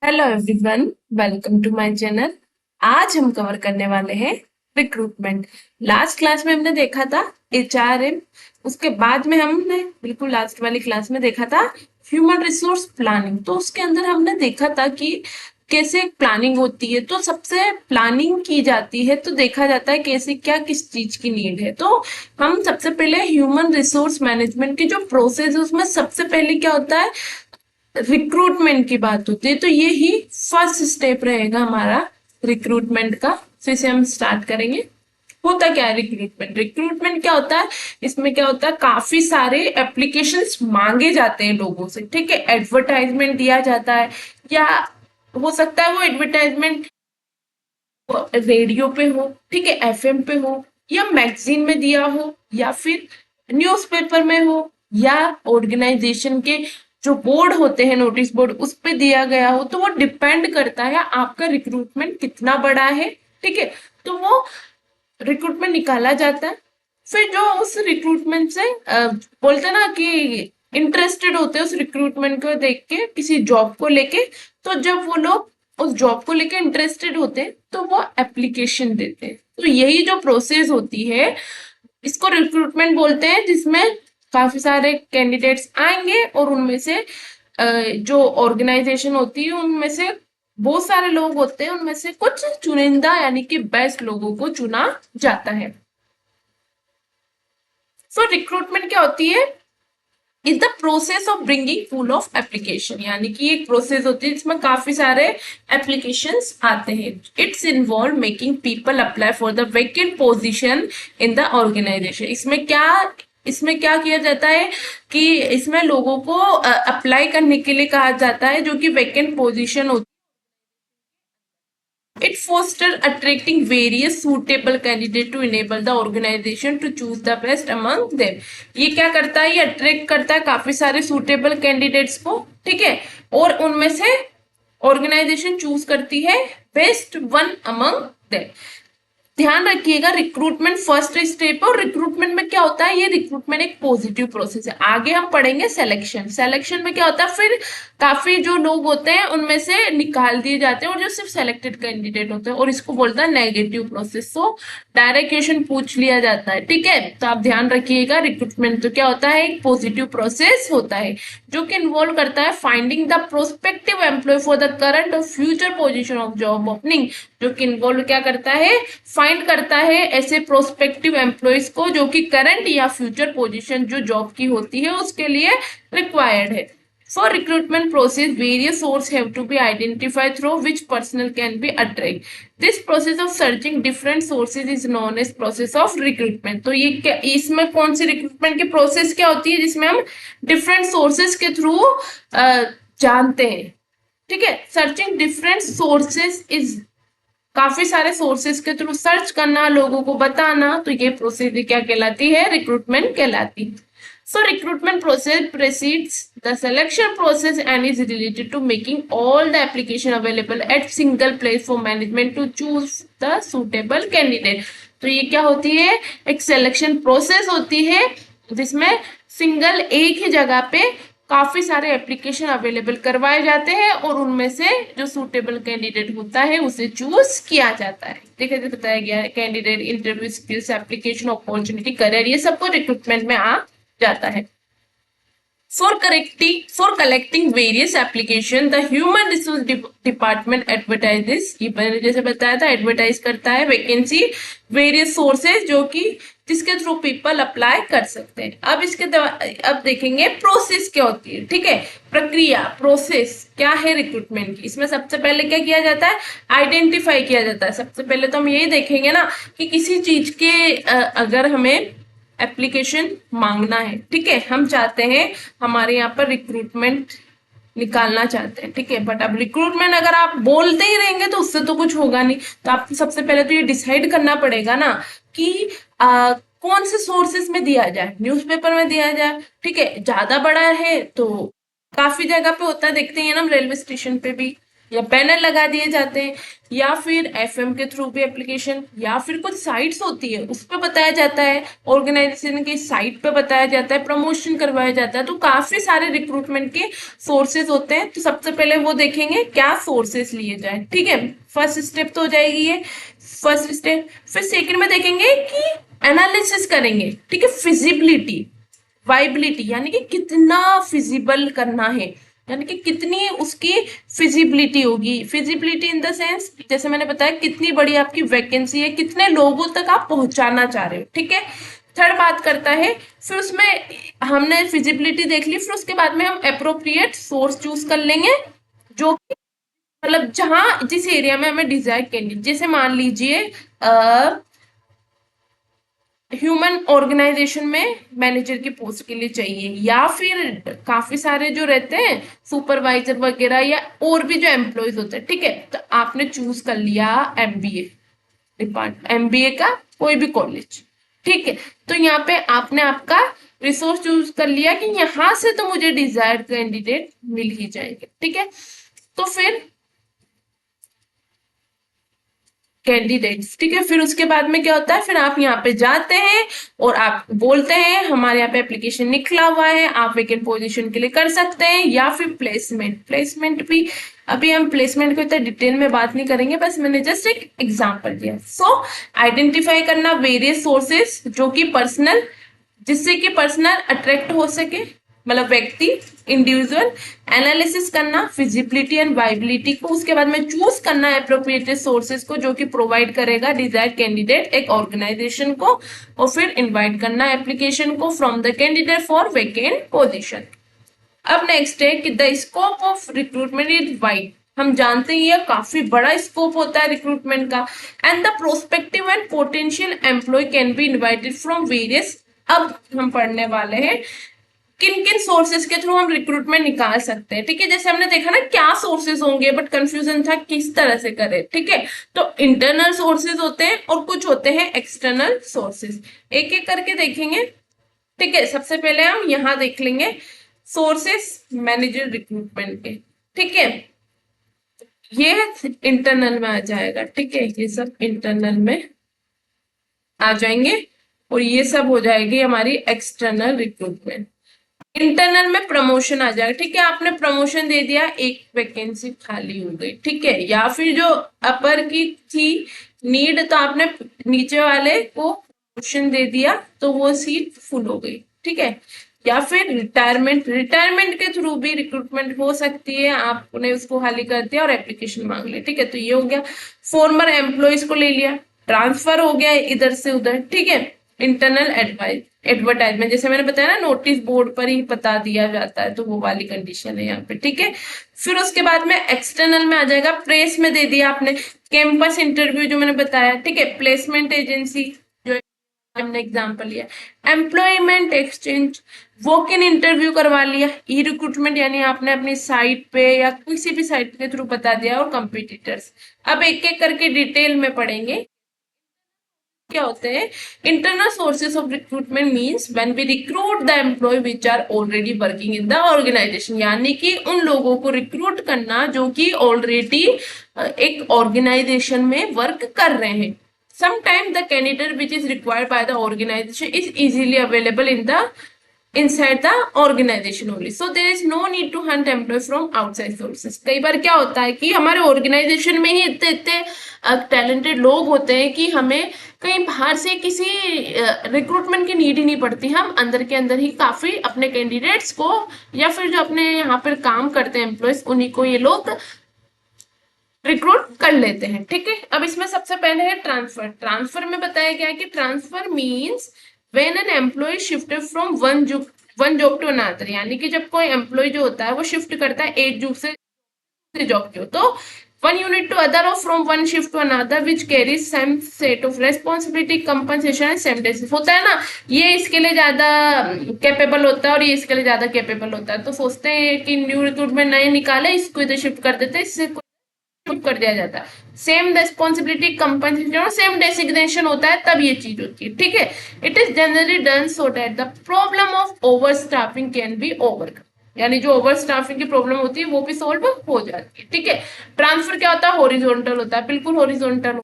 Hello everyone, welcome to my channel. आज हम cover करने वाले हैं रिक्रूटमेंट। लास्ट क्लास में हमने देखा था एचआरएम। उसके बाद में हमने बिल्कुल लास्ट वाली क्लास में देखा था ह्यूमन रिसोर्स प्लानिंग। तो उसके अंदर हमने देखा था कि कैसे प्लानिंग होती है। तो सबसे प्लानिंग की जाती है तो देखा जाता है कैसे क्या किस चीज की नीड है। तो हम सबसे पहले ह्यूमन रिसोर्स मैनेजमेंट की जो प्रोसेस है उसमें सबसे पहले क्या होता है, रिक्रूटमेंट की बात होती है। तो ये ही फर्स्ट स्टेप रहेगा हमारा रिक्रूटमेंट का। फिर से हम स्टार्ट करेंगे। होता क्या है रिक्रूटमेंट? रिक्रूटमेंट क्या होता है, इसमें क्या होता है, काफी सारे एप्लीकेशंस मांगे जाते हैं लोगों से। ठीक है, एडवर्टाइजमेंट दिया जाता है, या हो सकता है वो एडवर्टाइजमेंट रेडियो पे हो, ठीक है, एफएम पे हो, या मैगजीन में दिया हो, या फिर न्यूज़पेपर में हो, या ऑर्गेनाइजेशन के जो बोर्ड होते हैं, नोटिस बोर्ड, उस पे दिया गया हो। तो वो डिपेंड करता है आपका रिक्रूटमेंट कितना बड़ा है। ठीक है, तो वो रिक्रूटमेंट निकाला जाता है। फिर जो उस रिक्रूटमेंट से बोलते हैं ना कि इंटरेस्टेड होते हैं उस रिक्रूटमेंट को देख के किसी जॉब को लेके। तो जब वो लोग उस जॉब को लेके इंटरेस्टेड होते हैं तो वो एप्लीकेशन देते हैं। तो यही जो प्रोसेस होती है इसको रिक्रूटमेंट बोलते हैं, जिसमें काफी सारे कैंडिडेट्स आएंगे और उनमें से जो ऑर्गेनाइजेशन होती है उनमें से बहुत सारे लोग होते हैं, उनमें से कुछ चुनिंदा यानी कि बेस्ट लोगों को चुना जाता है। सो रिक्रूटमेंट क्या होती है, is the process of bringing full of application. यानी कि एक प्रोसेस होती है जिसमें काफी सारे एप्लीकेशंस आते हैं। It's involve making people apply for the vacant position in the organisation. इसमें क्या किया जाता है कि इसमें लोगों को अप्लाई करने के लिए कहा जाता है जो कि वेकेंट पोजीशन होती है। It fosters attracting various suitable candidates to enable the organization to choose the best among them। ये क्या करता है, ये अट्रैक्ट करता है काफी सारे सुटेबल कैंडिडेट्स को। ठीक है, और उनमें से ऑर्गेनाइजेशन चूज करती है बेस्ट वन अमंग देम। ध्यान रखिएगा, रिक्रूटमेंट फर्स्ट स्टेप है। और रिक्रूटमेंट में क्या होता है, ये रिक्रूटमेंट एक पॉजिटिव प्रोसेस है। आगे हम पढ़ेंगे सिलेक्शन। सिलेक्शन में क्या होता है, फिर काफी जो लोग होते हैं उनमें से निकाल दिए जाते हैं और जो सिर्फ सेलेक्टेड कैंडिडेट होते हैं, और इसको बोलता है नेगेटिव प्रोसेस। तो डायरेक्ट क्वेश्चन पूछ लिया जाता है। ठीक है, तो आप ध्यान रखिएगा, रिक्रूटमेंट तो क्या होता है, एक पॉजिटिव प्रोसेस होता है जो कि इन्वॉल्व करता है finding the prospective employ for the current और future position of job opening. जो कि इन्वॉल्व क्या करता है, फाइंड करता है ऐसे प्रोस्पेक्टिव एम्प्लॉयज को जो कि करंट या फ्यूचर पोजीशन जो जॉब की होती है उसके लिए रिक्वायर्ड है। For recruitment process, various sources have to be identified through which personnel can be attracted. This process of searching different sources is known as process of recruitment। तो ये क्या, इसमें कौन सी रिक्रूटमेंट की प्रोसेस क्या होती है जिसमें हम डिफरेंट सोर्सेस के थ्रू जानते हैं। ठीक है, सर्चिंग डिफरेंट सोर्सेस इज, काफी सारे सोर्सेस के थ्रू सर्च करना, लोगों को बताना, तो ये प्रोसेस क्या कहलाती है, रिक्रूटमेंट कहलाती है। So recruitment process precedes the selection process and is related to making all the application available at single place for management to choose the suitable candidate. तो ये क्या होती है, एक सिलेक्शन प्रोसेस होती है जिसमें सिंगल एक ही जगह पे काफी सारे एप्लीकेशन अवेलेबल करवाए जाते हैं और उनमें से जो सूटेबल कैंडिडेट होता है उसे चूज किया जाता है। देखिए बताया गया है, candidate interview skills application opportunity career, ये सबको रिक्रूटमेंट में आ जाता है। For collecting various application, the human resource department advertises, ये मैंने जैसे बताया था, एडवर्टाइज करता है वैकेंसी वेरियस सोर्सेज जो कि जिसके थ्रू पीपल अप्लाई कर सकते हैं। अब देखेंगे प्रोसेस क्या होती है। ठीक है, प्रक्रिया, प्रोसेस क्या है रिक्रूटमेंट की। इसमें सबसे पहले क्या किया जाता है, आइडेंटिफाई किया जाता है। सबसे पहले तो हम यही देखेंगे ना कि किसी चीज के अगर हमें एप्लीकेशन मांगना है, ठीक है, हम चाहते हैं हमारे यहाँ पर रिक्रूटमेंट निकालना चाहते हैं। ठीक है, बट अब रिक्रूटमेंट अगर आप बोलते ही रहेंगे तो उससे तो कुछ होगा नहीं। तो आपको सबसे पहले तो ये डिसाइड करना पड़ेगा ना कि कौन से सोर्सेस में दिया जाए, न्यूज़पेपर में दिया जाए। ठीक है, ज्यादा बड़ा है तो काफी जगह पे होता है, देखते हैं ना हम रेलवे स्टेशन पे भी, या बैनर लगा दिए जाते हैं, या फिर एफएम के थ्रू भी एप्लीकेशन, या फिर कुछ साइट्स होती है उस पर बताया जाता है, ऑर्गेनाइजेशन की साइट पे बताया जाता है, प्रमोशन करवाया जाता है। तो काफी सारे रिक्रूटमेंट के सोर्सेज होते हैं। तो सबसे पहले वो देखेंगे क्या सोर्सेज लिए जाए, ठीक है। फर्स्ट स्टेप तो हो जाएगी ये, फर्स्ट स्टेप। फिर सेकंड में देखेंगे कि एनालिसिस करेंगे, ठीक है, फिजिबिलिटी, वाइबिलिटी, यानी कि कितना फिजिबल करना है, यानी कि कितनी उसकी फिजिबिलिटी होगी। फिजिबिलिटी इन द सेंस, जैसे मैंने बताया, कितनी बड़ी आपकी वैकेंसी है, कितने लोगों तक आप पहुंचाना चाह रहे हो, ठीक है। थर्ड बात करता है, फिर उसमें हमने फिजिबिलिटी देख ली, फिर उसके बाद में हम अप्रोप्रिएट सोर्स चूज कर लेंगे, जो मतलब जहां जिस एरिया में हमें डिजायर्ड कैंडिडेट, जैसे मान लीजिए ह्यूमन ऑर्गेनाइजेशन में मैनेजर की पोस्ट के लिए चाहिए, या फिर काफी सारे जो रहते हैं सुपरवाइजर वगैरह, या और भी जो एम्प्लॉयज होते हैं, ठीक है। तो आपने चूज कर लिया एमबीए डिपार्टमेंट, एमबीए का कोई भी कॉलेज, ठीक है। तो यहाँ पे आपने आपका रिसोर्स चूज कर लिया कि यहाँ से तो मुझे डिजायर्ड कैंडिडेट मिल ही जाएंगे, ठीक है। तो फिर कैंडिडेट्स, ठीक है। फिर उसके बाद में क्या होता है, फिर आप यहाँ पे जाते हैं और आप बोलते हैं हमारे यहाँ पे एप्लीकेशन निकला हुआ है, आप वेकेंट पोजीशन के लिए कर सकते हैं, या फिर प्लेसमेंट, प्लेसमेंट भी अभी हम प्लेसमेंट को इतना डिटेल में बात नहीं करेंगे, बस मैंने जस्ट एक एग्जांपल दिया। सो आइडेंटिफाई करना वेरियस सोर्सेस जो कि पर्सनल, जिससे कि पर्सनल अट्रैक्ट हो सके, मतलब व्यक्ति, इंडिविजुअल। एनालिसिस करना फिजिबिलिटी एंड वाइबिलिटी को, उसके बाद में चूज करना अप्रोप्रिएट सोर्सेज को जो कि प्रोवाइड करेगा डिजायर्ड कैंडिडेट एक ऑर्गेनाइजेशन को, और फिर इनवाइट करना एप्लीकेशन को from the candidate for vacant position. अब नेक्स्ट है कि the scope of recruitment is wide. हम जानते हैं ये काफी बड़ा स्कोप होता है रिक्रूटमेंट का। And the prospective and potential employ can be invited from various. अब हम पढ़ने वाले हैं किन किन सोर्सेज के थ्रू हम रिक्रूटमेंट निकाल सकते हैं, ठीक है। जैसे हमने देखा ना क्या सोर्सेज होंगे, बट कंफ्यूजन था किस तरह से करें, ठीक है। तो इंटरनल सोर्सेज होते हैं और कुछ होते हैं एक्सटर्नल सोर्सेज, एक एक करके देखेंगे, ठीक है। सबसे पहले हम यहाँ देख लेंगे सोर्सेस मैनेजर रिक्रूटमेंट के, ठीक है। ये इंटरनल में आ जाएगा, ठीक है, ये सब इंटरनल में आ जाएंगे, और ये सब हो जाएगी हमारी एक्सटर्नल रिक्रूटमेंट। इंटरनल में प्रमोशन आ जाएगा, ठीक है, आपने प्रमोशन दे दिया, एक वैकेंसी खाली हो गई, ठीक है। या फिर जो अपर की थी नीड, तो आपने नीचे वाले को प्रमोशन दे दिया तो वो सीट फुल हो गई, ठीक है। या फिर रिटायरमेंट, रिटायरमेंट के थ्रू भी रिक्रूटमेंट हो सकती है, आपने उसको खाली कर दिया और एप्लीकेशन मांग लिया, ठीक है। तो ये हो गया, फॉर्मर एम्प्लॉयज को ले लिया, ट्रांसफर हो गया इधर से उधर, ठीक है। इंटरनल एडवाइस, एडवर्टाइजमेंट, जैसे मैंने बताया ना नोटिस बोर्ड पर ही बता दिया जाता है, तो वो वाली कंडीशन है यहाँ पे, ठीक है। फिर उसके बाद में एक्सटर्नल में आ जाएगा, प्रेस में दे दिया आपने, कैंपस इंटरव्यू जो मैंने बताया, ठीक है, प्लेसमेंट एजेंसी जो हमने एग्जांपल लिया, employment exchange, walk in interview करवा लिया, ई रिक्रूटमेंट यानी आपने अपनी साइट पे या किसी भी साइट के थ्रू बता दिया, और कंपिटिटर्स। अब एक एक करके डिटेल में पढ़ेंगे क्या होते हैं। Internal sources of recruitment means when we recruit the employ which are already working in the organisation, यानी कि उन लोगों को रिक्रूट करना जो कि ऑलरेडी एक ऑर्गेनाइजेशन में वर्क कर रहे हैं। Sometimes the candidate which is required by the organization is easily available in the inside the organization only, so there is no need to hunt employee from outside sources। कई बार क्या होता है कि हमारे ऑर्गेनाइजेशन में ही इतने इतने टैलेंटेड लोग होते हैं कि हमें कहीं बाहर से किसी रिक्रूटमेंट की नीड ही नहीं पड़ती, हम अंदर के अंदर ही काफी अपने कैंडिडेट्स को या फिर जो अपने यहाँ पर काम करते हैं एम्प्लॉयज, उन्हीं को ये लोग रिक्रूट कर लेते हैं, ठीक है। अब इसमें सबसे पहले है ट्रांसफर। ट्रांसफर में बताया गया है कि transfer means when an employ shifted from one job to another, यानी कि जब कोई एम्प्लॉय जो होता है वो शिफ्ट करता है एक जॉब से जॉब की, तो वन यूनिट टू अदर और from one shift to another which carries same set of responsibility, compensation and same डेसिस। होता है ना, ये इसके लिए ज्यादा कैपेबल होता है और ये इसके लिए ज्यादा कैपेबल होता है, तो सोचते हैं कि न्यू रिक्रूटमेंट नए निकाले, इसको इधर शिफ्ट कर देते हैं, इससे कर दिया जाता है। सेम रिस्पॉन्सिबिलिटी, कंपनसेशन और सेम डेसिग्नेशन होता है, तब ये चीज होती है, ठीक है। It is generally done so that the problem of over staffing can be overcome. यानी जो ओवर स्टाफिंग की प्रॉब्लम होती है वो भी सॉल्व हो जाती है। ठीक है, ट्रांसफर क्या होता है, हॉरिजॉन्टल होता है, बिल्कुल horizontal,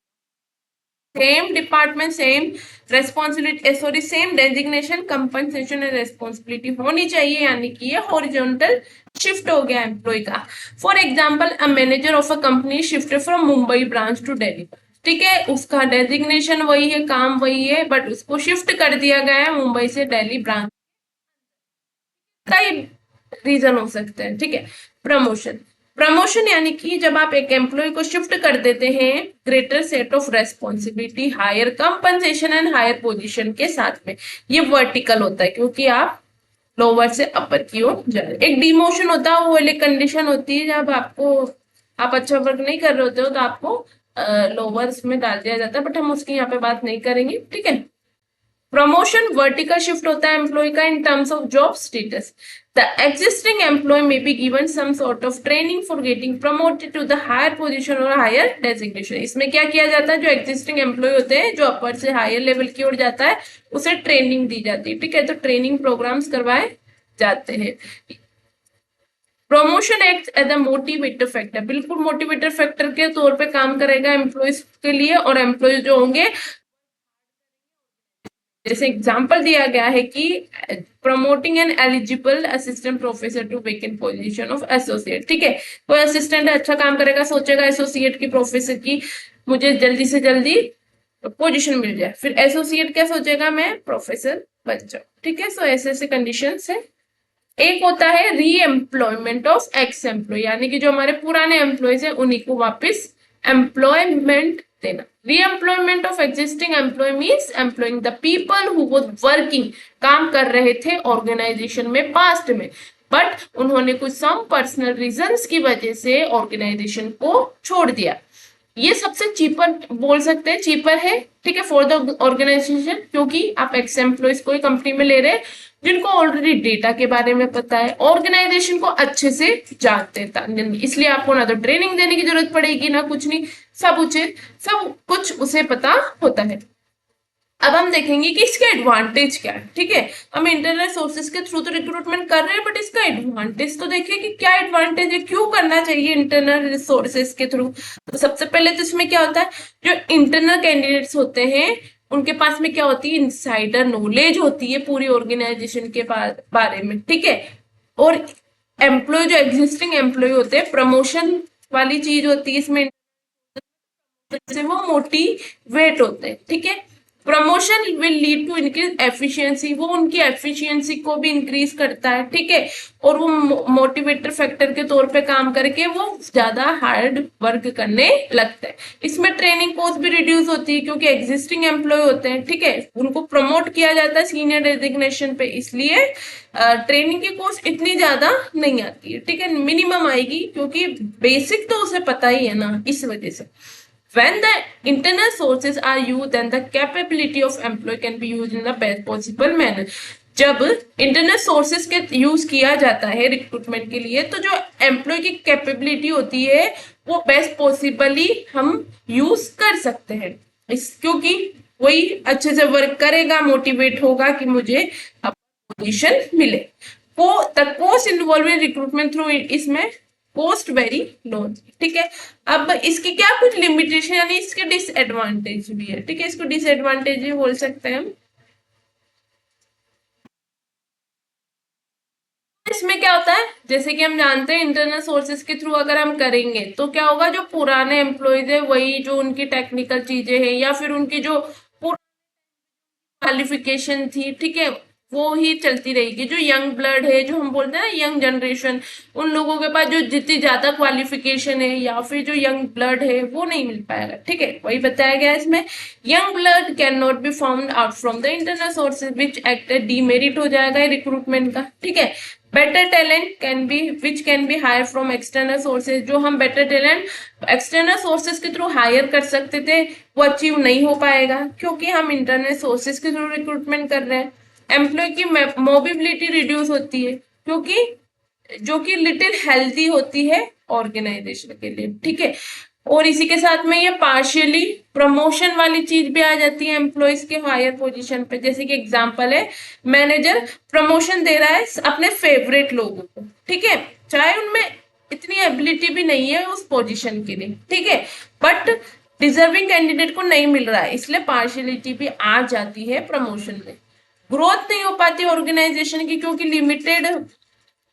same department same responsibility, sorry same designation compensation and responsibility होनी चाहिए, यानी कि ये हॉरिजॉन्टल शिफ्ट हो गया एम्प्लॉय का। For example a manager of a company shifted from Mumbai branch to Delhi, ठीक है, उसका डेजिग्नेशन वही है, काम वही है, बट उसको शिफ्ट कर दिया गया है मुंबई से दिल्ली ब्रांच। कई रीजन हो सकते हैं। ठीक है, प्रमोशन, प्रमोशन यानी कि जब आप एक एम्प्लॉय को शिफ्ट कर देते हैं greater set of responsibility, higher compensation and higher position के साथ में, ये वर्टिकल होता है क्योंकि आप लोअर से अपर की ओर जा रहे हैं। एक डिमोशन होता है, वो एक कंडीशन होती है जब आपको, आप अच्छा वर्क नहीं कर रहे होते हो तो आपको लोअर में डाल दिया जाता है, बट हम उसकी यहाँ पे बात नहीं करेंगे। ठीक है, प्रमोशन वर्टिकल शिफ्ट होता है एम्प्लॉय का in terms of job status. The existing employ may be given some sort of training for getting promoted to the higher position और हायर डेजिग्नेशन। इसमें क्या किया जाता है, जो एग्जिस्टिंग एम्प्लॉय होते हैं जो अपर से हायर लेवल की ओर जाता है उसे ट्रेनिंग दी जाती है। ठीक है, तो ट्रेनिंग प्रोग्राम्स करवाए जाते हैं। Promotion act as a motivator factor, बिल्कुल मोटिवेटर फैक्टर के तौर पे काम करेगा एम्प्लॉयज के लिए, और एम्प्लॉयज जो होंगे, जैसे एग्जांपल दिया गया है कि promoting an eligible assistant professor to vacant position of associate. ठीक है, कोई असिस्टेंट अच्छा काम करेगा, सोचेगा एसोसिएट की प्रोफेसर की मुझे जल्दी से जल्दी पोजीशन मिल जाए, फिर एसोसिएट क्या सोचेगा, मैं प्रोफेसर बन जाऊं। ठीक है, सो ऐसे ऐसे कंडीशन है। एक होता है री एम्प्लॉयमेंट ऑफ एक्स एम्प्लॉय, यानी कि जो हमारे पुराने एम्प्लॉयज है उन्हीं को वापस एम्प्लॉयमेंट देना। Re employment of existing employ means employing the people who was working, काम कर रहे थे ऑर्गेनाइजेशन में पास्ट में, बट उन्होंने कुछ सम पर्सनल रीजंस की वजह से ऑर्गेनाइजेशन को छोड़ दिया। ये सबसे चीपर बोल सकते हैं, चीपर है। ठीक है, फॉर द ऑर्गेनाइजेशन, क्योंकि आप एक्स एम्प्लॉयज को कंपनी में ले रहे हैं जिनको ऑलरेडी डेटा के बारे में पता है, ऑर्गेनाइजेशन को अच्छे से जानते हैं, इसलिए आपको ना तो ट्रेनिंग देने की जरूरत पड़ेगी ना कुछ नहीं, सब कुछ उसे पता होता है। अब हम देखेंगे कि इसका एडवांटेज क्या है। ठीक है, हम इंटरनल सोर्सेज के थ्रू तो रिक्रूटमेंट कर रहे हैं, बट इसका एडवांटेज तो देखिए कि क्या एडवांटेज है, क्यों करना चाहिए इंटरनल सोर्सेज के थ्रू। तो सबसे पहले तो इसमें क्या होता है, जो इंटरनल कैंडिडेट्स होते हैं उनके पास में क्या होती है, इनसाइडर नॉलेज होती है पूरी ऑर्गेनाइजेशन के बारे में। ठीक है, और एम्प्लॉय जो एग्जिस्टिंग एम्प्लॉय होते हैं, प्रमोशन वाली चीज होती है इसमें, से वो मोटिवेट होते हैं। ठीक है, promotion will lead to increase efficiency, वो उनकी एफिशिएंसी को भी इंक्रीज करता है। ठीक है, और वो मोटिवेटर फैक्टर के तौर पे काम करके वो ज्यादा हार्ड वर्क करने लगते हैं। इसमें ट्रेनिंग कॉस्ट भी रिड्यूस होती है क्योंकि एग्जिस्टिंग एम्प्लॉय होते हैं। ठीक है, उनको प्रमोट किया जाता है सीनियर डेजिग्नेशन पे, इसलिए ट्रेनिंग की कॉस्ट इतनी ज्यादा नहीं आती है। ठीक है, मिनिमम आएगी क्योंकि बेसिक तो उसे पता ही है ना, इस वजह से। When the internal sources are used, then the capability of employee can be used in the best possible manner. जब इंटरनल सोर्सेज के यूज किया जाता है रिक्रूटमेंट के लिए, तो जो एम्प्लॉय की कैपेबिलिटी होती है वो बेस्ट पॉसिबली हम यूज कर सकते हैं, क्योंकि वही अच्छे से वर्क करेगा, मोटिवेट होगा कि मुझे पोजीशन मिले। को the cost involve in recruitment through, इसमें कोस्ट वेरी लो। ठीक है, अब इसकी क्या कुछ लिमिटेशन यानी इसके डिसएडवांटेज भी है। ठीक है, इसको डिसएडवांटेज भी बोल सकते हैं हम। इसमें क्या होता है, जैसे कि हम जानते हैं इंटरनल सोर्सेज के थ्रू अगर हम करेंगे तो क्या होगा, जो पुराने एम्प्लॉयज है वही जो उनकी टेक्निकल चीजें हैं या फिर उनकी जो क्वालिफिकेशन थी, ठीक है, वो ही चलती रहेगी। जो यंग ब्लड है, जो हम बोलते हैं ना यंग जनरेशन, उन लोगों के पास जो जितनी ज्यादा क्वालिफिकेशन है या फिर जो यंग ब्लड है वो नहीं मिल पाएगा। ठीक है, वही बताया गया है इसमें, young blood can not be found out from the internal sources which act demerit हो जाएगा रिक्रूटमेंट का। ठीक है, better talent can be which can be hire from external sources, जो हम बेटर टैलेंट एक्सटर्नल सोर्सेज के थ्रू हायर कर सकते थे वो अचीव नहीं हो पाएगा क्योंकि हम इंटरनल सोर्सेज के थ्रू रिक्रूटमेंट कर रहे हैं। एम्प्लॉय की मोबिलिटी रिड्यूस होती है क्योंकि जो कि लिटिल हेल्थी होती है ऑर्गेनाइजेशन के लिए। ठीक है, और इसी के साथ में ये पार्शियली प्रमोशन वाली चीज भी आ जाती है एम्प्लॉयज के हायर पोजीशन पे। जैसे कि एग्जांपल है, मैनेजर प्रमोशन दे रहा है अपने फेवरेट लोगों को, ठीक है, चाहे उनमें इतनी एबिलिटी भी नहीं है उस पोजीशन के लिए, ठीक है, बट डिजर्विंग कैंडिडेट को नहीं मिल रहा है, इसलिए पार्शियलिटी भी आ जाती है प्रमोशन में। ग्रोथ नहीं हो पाती ऑर्गेनाइजेशन की क्योंकि limited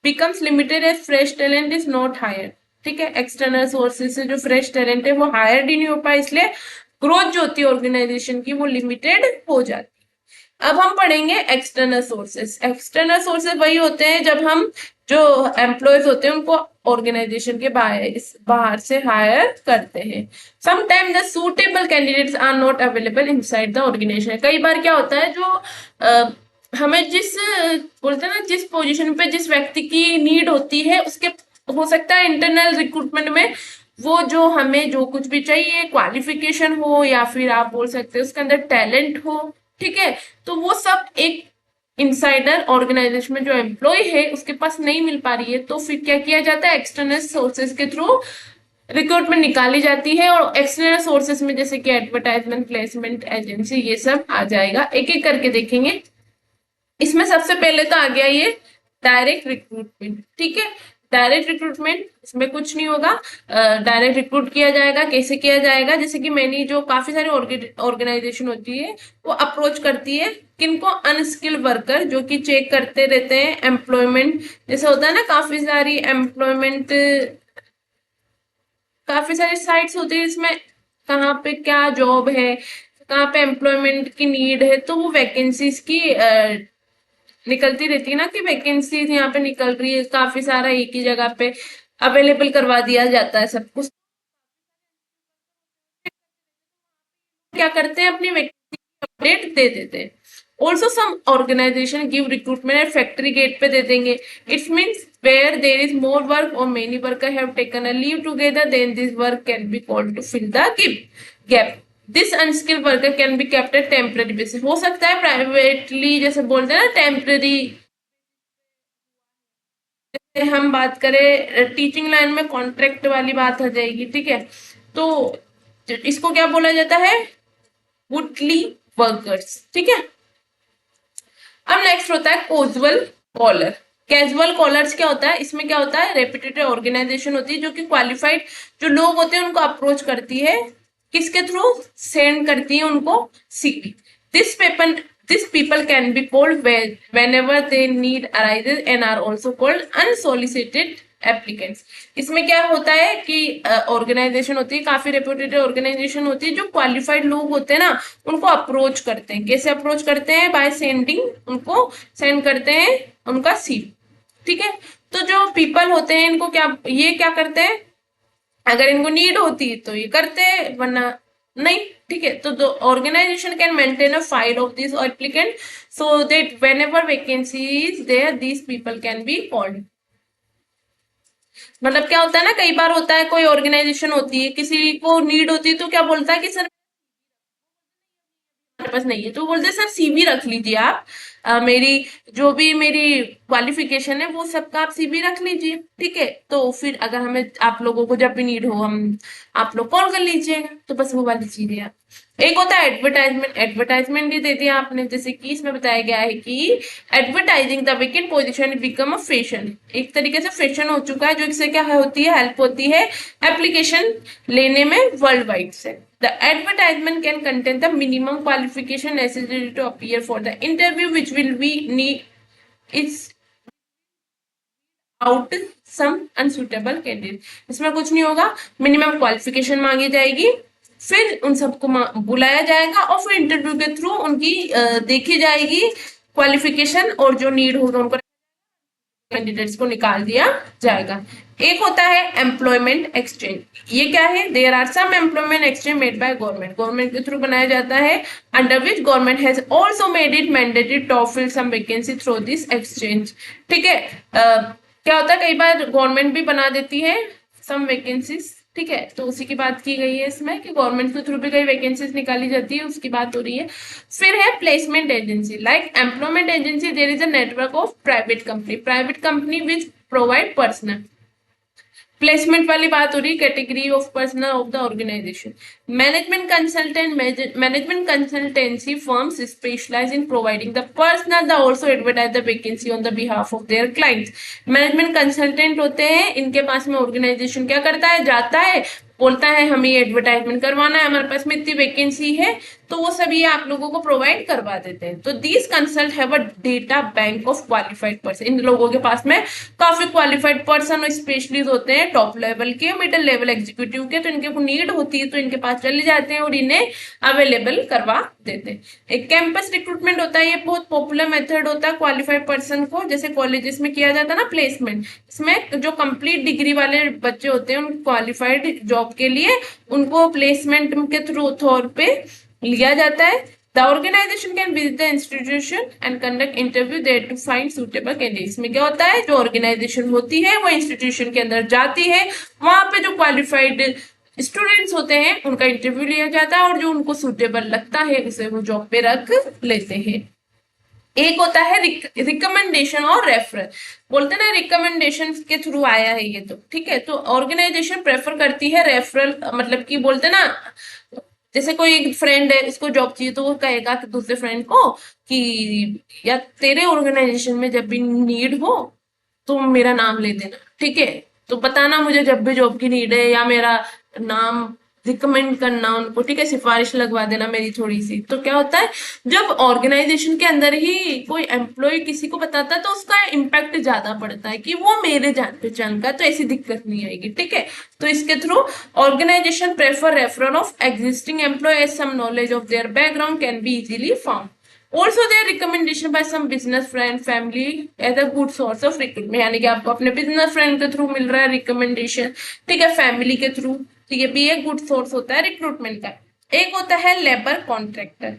becomes limited as fresh talent is not hired, ठीक है, एक्सटर्नल सोर्सेज से जो फ्रेश टैलेंट है वो हायर्ड ही नहीं हो पाया, इसलिए ग्रोथ जो होती है ऑर्गेनाइजेशन की वो लिमिटेड हो जाती है। अब हम पढ़ेंगे एक्सटर्नल सोर्सेज। एक्सटर्नल सोर्सेज वही होते हैं जब हम जो एम्प्लॉयज होते हैं उनको ऑर्गेनाइजेशन के बाहर से हायर करते हैं। Sometime the suitable candidates are not available inside the organization. कई बार क्या होता है, जो हमें जिस बोलते हैं ना, जिस पोजीशन पे जिस व्यक्ति की नीड होती है उसके हो सकता है इंटरनल रिक्रूटमेंट में वो जो हमें जो कुछ भी चाहिए क्वालिफिकेशन हो या फिर आप बोल सकते हैं उसके अंदर टैलेंट हो, ठीक है, तो वो सब एक इनसाइडर ऑर्गेनाइजेशन में जो एम्प्लॉय है उसके पास नहीं मिल पा रही है, तो फिर क्या किया जाता है, एक्सटर्नल सोर्सेज के थ्रू रिक्रूटमेंट निकाली जाती है। और एक्सटर्नल सोर्सेज में जैसे कि एडवर्टाइजमेंट, प्लेसमेंट एजेंसी, ये सब आ जाएगा। एक एक करके देखेंगे। इसमें सबसे पहले तो आ गया ये डायरेक्ट रिक्रूटमेंट, ठीक है। डायरेक्ट रिक्रूटमेंट, इसमें कुछ नहीं होगा, डायरेक्ट रिक्रूट किया जाएगा। कैसे किया जाएगा, जैसे कि मैंने जो काफी सारी ऑर्गेनाइजेशन होती है वो अप्रोच करती है किनको, अनस्किल्ड वर्कर जो कि चेक करते रहते हैं एम्प्लॉयमेंट। जैसे होता है ना, काफी सारी एम्प्लॉयमेंट, काफी सारी साइट्स होती है इसमें कहाँ पे क्या जॉब है, कहाँ पे एम्प्लॉयमेंट की नीड है, तो वो वैकेंसीज की निकलती रहती है ना कि वैकेंसी यहाँ पे निकल रही है, काफी सारा एक ही जगह पे अवेलेबल करवा दिया जाता है सब कुछ। क्या करते हैं, अपनी वैकेंसी अपडेट दे देते हैं। Also some organisation give recruitment at factory gate पे दे देंगे। It's means where there is more work और many worker have taken a leave together, then this work can be called to fill the gap. This unskilled worker can be kept at temporary basis. हो सकता है privately, जैसे बोलते हैं ना temporary, हम बात करें टीचिंग लाइन में कॉन्ट्रैक्ट वाली बात आ जाएगी, ठीक है, तो इसको क्या बोला जाता है, वुडली वर्कर्स, ठीक है। अब नेक्स्ट होता है कैजुअल कॉलर। कैजुअल कॉलर्स क्या होता है, इसमें क्या होता है, रेपुटेड ऑर्गेनाइजेशन होती है जो कि क्वालिफाइड जो लोग होते हैं उनको अप्रोच करती है, किसके थ्रू, सेंड करती है उनको CV. This paper this people can be called whenever they need arises and are also called unsolicited applicants। इसमें क्या होता है कि ऑर्गेनाइजेशन होती है, काफी रेप्यूटेड ऑर्गेनाइजेशन होती है जो क्वालिफाइड लोग होते हैं ना उनको अप्रोच करते हैं। कैसे अप्रोच करते हैं, बाय सेंडिंग, उनको सेंड करते हैं उनका सीवी, ठीक है। तो जो पीपल होते हैं इनको क्या, ये क्या करते हैं, अगर इनको नीड होती है तो ये करते हैं, वरना नहीं, ठीक है। तो organization can maintain a file of this applicant so that whenever vacancy is there these people can be called. मतलब क्या होता है ना, कई बार होता है कोई ऑर्गेनाइजेशन होती है, किसी को नीड होती है तो क्या बोलता है कि सर हमारे पास नहीं है, तो बोलते हैं सर सीवी रख लीजिए आप, मेरी जो भी मेरी क्वालिफिकेशन है वो सबका आप सीवी रख लीजिए, ठीक है। तो फिर अगर हमें आप लोगों को जब भी नीड हो हम आप लोग कॉल कर लीजिएगा, तो बस वो वाली चीज है। एक होता है एडवर्टाइजमेंट। एडवर्टाइजमेंट भी दे दिया आपने, जैसे कि इसमें बताया गया है कि advertising the vacant position become a fashion. एक तरीके से फैशन हो चुका है, जो इससे क्या होती है, हेल्प होती है एप्लीकेशन लेने में वर्ल्ड वाइड से। The advertisement can contain the minimum qualification necessary to appear for the interview, which will be need is out some unsuitable candidate। इसमें कुछ नहीं होगा, मिनिमम क्वालिफिकेशन मांगी जाएगी, फिर उन सबको बुलाया जाएगा और फिर इंटरव्यू के थ्रू उनकी देखी जाएगी क्वालिफिकेशन, और जो नीड होगा उनको कैंडिडेट्स को निकाल दिया जाएगा। एक होता है एम्प्लॉयमेंट एक्सचेंज। ये क्या है, there are some employment exchange made by government. Government के थ्रू बनाया जाता है, under which government has also made it mandatory to fill some vacancy through this exchange, ठीक है। क्या होता है, कई बार गवर्नमेंट भी बना देती है सम वैकेंसीज, ठीक है, तो उसी की बात की गई है इसमें कि गवर्नमेंट के थ्रू भी कई वैकेंसीज निकाली जाती है, उसकी बात हो रही है। फिर है placement agency. Like employment agency there is a network of private company which provide personal placement वाली बात हो रही, category of personal of the organization. Management consultancy firms specialize in providing the personal the also advertise the vacancy on the behalf of their clients. Management consultant होते हैं, इनके पास में organisation क्या करता है, जाता है, बोलता है हमें ये एडवर्टाइजमेंट करवाना है, हमारे पास में इतनी वैकेंसी है, तो वो सभी आप लोगों को प्रोवाइड करवा देते हैं। तो these consult have a data bank of qualified person. इन लोगों के पास में काफी क्वालिफाइड पर्सन और स्पेशलिस्ट होते हैं, टॉप लेवल के, मिडिल लेवल एग्जीक्यूटिव के, तो इनके को नीड होती है तो इनके पास चले जाते हैं और इन्हें अवेलेबल करवा देते हैं। एक कैंपस रिक्रूटमेंट होता है, ये बहुत पॉपुलर मेथड होता है क्वालिफाइड पर्सन को, जैसे कॉलेजेस में किया जाता है ना प्लेसमेंट, इसमें जो कंप्लीट डिग्री वाले बच्चे होते हैं उन क्वालिफाइड जॉब के लिए उनको प्लेसमेंट के थ्रू तौर पे लिया जाता है। The organization can visit the institution and conduct interview there to find suitable candidates। में क्या होता है, जो ऑर्गेनाइजेशन होती है वो इंस्टीट्यूशन के अंदर जाती है, वहां पे जो क्वालिफाइड स्टूडेंट्स होते हैं उनका इंटरव्यू लिया जाता है और जो उनको सुटेबल लगता है उसे वो जॉब पे रख लेते हैं। एक होता है रिकमेंडेशन और रेफरल। बोलते हैं ना रिकमेंडेशन के थ्रू आया है ये, तो ठीक है, तो ऑर्गेनाइजेशन प्रेफर करती है रेफरल, मतलब कि बोलते ना, जैसे कोई फ्रेंड है उसको जॉब चाहिए तो वो कहेगा कि दूसरे फ्रेंड को कि या तेरे ऑर्गेनाइजेशन में जब भी नीड हो तो मेरा नाम ले देना, ठीक है, तो बताना मुझे जब भी जॉब की नीड है, या मेरा नाम रिकमेंड करना उनको, ठीक है, सिफारिश लगवा देना मेरी थोड़ी सी। तो क्या होता है, जब ऑर्गेनाइजेशन के अंदर ही कोई एम्प्लॉय किसी को बताता है तो उसका इम्पैक्ट ज्यादा पड़ता है कि वो मेरे जान पहचान का, तो ऐसी दिक्कत नहीं आएगी, ठीक है। तो इसके through organization prefer referral of existing employ as some knowledge of their background can be easily found. Also their recommendation by some business friend family as a good source of recruitment, यानी कि आपको अपने business friend के through मिल रहा है recommendation, ठीक है, family के थ्रू, तो ये भी एक गुड सोर्स होता है रिक्रूटमेंट का। एक होता है labour contractor.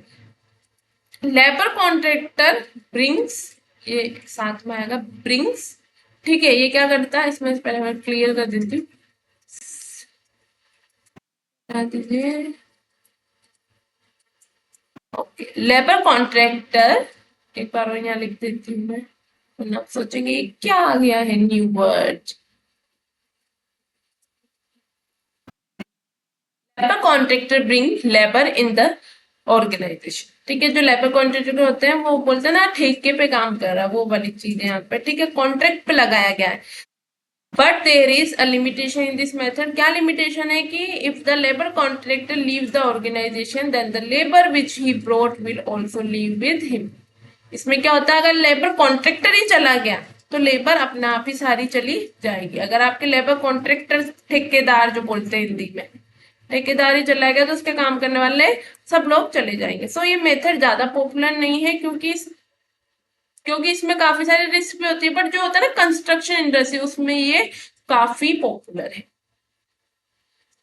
Labour contractor brings, ये साथ में आएगा ब्रिंग्स, ठीक है, ये क्या करता है, इसमें पहले मैं क्लियर कर देती हूँ, ओके। लेबर कॉन्ट्रैक्टर, एक बार और यहाँ लिख देती हूँ मैं, वरना आप सोचेंगे ये क्या आ गया है new word. Labour contractor bring labour in the organization, ठीक है, जो लेबर कॉन्ट्रैक्टर होते हैं वो बोलते हैं ना ठेके पे काम कर रहा है, वो वाली चीज है यहाँ पे, ठीक है, कॉन्ट्रैक्ट पे लगाया गया है। But there is a limitation in this method. क्या लिमिटेशन है कि if the labour contractor leave the organization then the labour which he brought will also leave with him. इसमें क्या होता है, अगर लेबर कॉन्ट्रैक्टर ही चला गया तो लेबर अपने आप ही सारी चली जाएगी। अगर आपके लेबर कॉन्ट्रैक्टर, ठेकेदार जो बोलते हैं हिंदी में, ठेकेदार ही चला गया तो उसके काम करने वाले सब लोग चले जाएंगे। सो ये मेथड ज्यादा पॉपुलर नहीं है क्योंकि इसमें काफी सारी रिस्क भी होती है, बट जो होता है ना कंस्ट्रक्शन इंडस्ट्री उसमें ये काफी पॉपुलर है।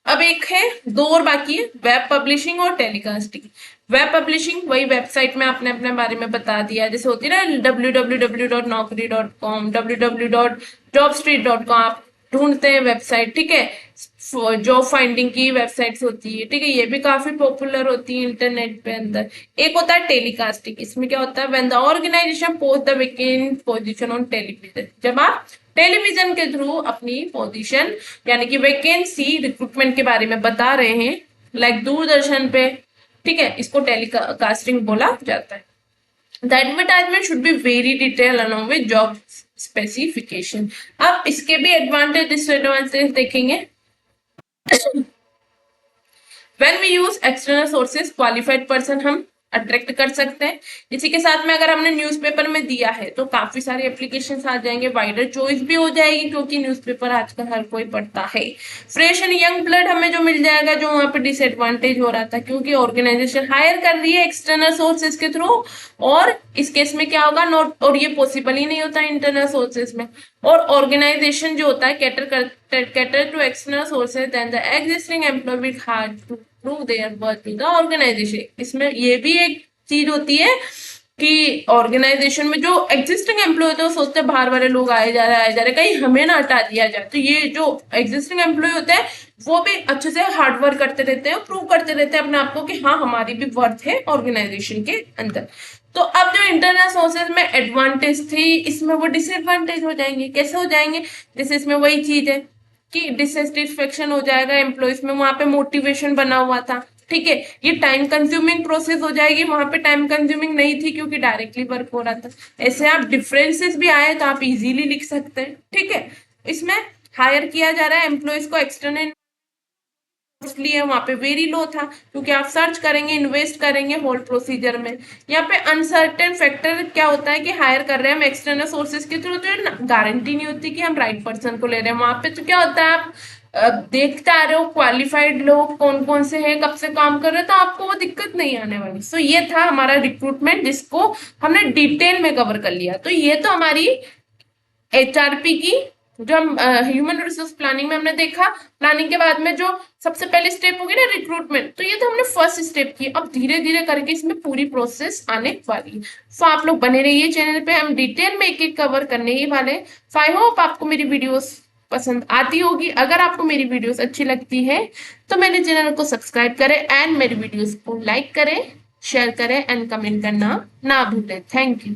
अब एक है, दो और बाकी है, वेब पब्लिशिंग और टेलीकास्टिंग। वेब पब्लिशिंग वही वेबसाइट में आपने अपने बारे में बता दिया, जैसे होती है ना www.naukri.com, www.jobstreet.com, आप ढूंढते हैं वेबसाइट, ठीक है, जॉब फाइंडिंग की वेबसाइट्स होती है, ठीक है, ये भी काफी पॉपुलर होती है इंटरनेट पे अंदर। एक होता है टेलीकास्टिंग, इसमें क्या होता है, when the organization post the vacant position on television, जब आप टेलीविजन के थ्रू अपनी पोजीशन यानी कि वैकेंसी रिक्रूटमेंट के बारे में बता रहे हैं, लाइक दूरदर्शन पे, ठीक है, इसको टेलीकास्टिंग बोला जाता है। The advertisement should be very detail along with job specification. अब इसके भी एडवांटेज डिसएडवांटेज देखेंगे। When we use external sources qualified person हम अट्रैक्ट कर सकते हैं। इसी के साथ में अगर हमने न्यूज़पेपर में दिया है तो काफी सारे एप्लीकेशन आ जाएंगे, वाइडर चॉइस भी हो जाएगी क्योंकि न्यूज़पेपर आजकल हर कोई पढ़ता है। फ्रेश एंड यंग ब्लड हमें जो मिल जाएगा, जो वहां पे डिसएडवांटेज हो रहा था क्योंकि ऑर्गेनाइजेशन हायर कर रही है एक्सटर्नल सोर्सेज के थ्रू, और इस केस में क्या होगा, नॉट, और ये पॉसिबल ही नहीं होता इंटरनल सोर्सेज में। और ऑर्गेनाइजेशन जो होता है cater to external sources then the existing employ will have to prove their worth to the organization। इसमें ये भी एक चीज होती है कि ऑर्गेनाइजेशन में जो एग्जिस्टिंग एम्प्लॉय होते हैं वो सोचते हैं बाहर वाले लोग आए जा रहे कहीं हमें ना हटा दिया जाए, तो ये जो एग्जिस्टिंग एम्प्लॉय होते हैं वो भी अच्छे से हार्ड वर्क करते रहते हैं, प्रूव करते रहते हैं अपने आप को कि हाँ हमारी भी वर्थ है ऑर्गेनाइजेशन के अंदर। तो अब जो इंटरनल सोर्सेज में एडवांटेज थी इसमें वो डिसएडवांटेज हो जाएंगे। कैसे हो जाएंगे, जैसे इसमें वही चीज है कि डिससेटिस्फेक्शन हो जाएगा एम्प्लॉयज में, वहां पे मोटिवेशन बना हुआ था, ठीक है। ये टाइम कंज्यूमिंग प्रोसेस हो जाएगी, वहां पे टाइम कंज्यूमिंग नहीं थी क्योंकि डायरेक्टली वर्क हो रहा था। ऐसे आप डिफरेंसेस भी आए तो आप इजीली लिख सकते हैं, ठीक है। इसमें हायर किया जा रहा है एम्प्लॉयज को एक्सटर्नल, इसलिए वहां पे वेरी लो था क्योंकि आप सर्च करेंगे, इन्वेस्ट करेंगे होल प्रोसीजर में। यहाँ पे अनसर्टेन फैक्टर क्या होता है कि हायर कर रहे हैं हम एक्सटर्नल सोर्सेज के थ्रू, तो गारंटी नहीं होती कि हम राइट पर्सन को ले रहे हैं। वहां पे तो क्या होता है, आप देखते आ रहे हो क्वालिफाइड लोग कौन कौन से हैं, कब से काम कर रहे हैं, तो आपको वो दिक्कत नहीं आने वाली। सो ये था हमारा रिक्रूटमेंट जिसको हमने डिटेल में कवर कर लिया। तो ये तो हमारी एचआरपी की, जो हम ह्यूमन रिसोर्स प्लानिंग में हमने देखा। प्लानिंग के बाद में जो सबसे पहले स्टेप होगी ना रिक्रूटमेंट, तो ये तो हमने फर्स्ट स्टेप की। अब धीरे धीरे करके इसमें पूरी प्रोसेस आने वाली है। तो आप लोग बने रहिए चैनल पे, हम डिटेल में एक एक कवर करने ही वाले। सो आई होप आपको मेरी वीडियोस पसंद आती होगी। अगर आपको मेरी वीडियोस अच्छी लगती है तो मेरे चैनल को सब्सक्राइब करें एंड मेरी वीडियोस को लाइक करें, शेयर करें एंड कमेंट करना ना भूलें। Thank you.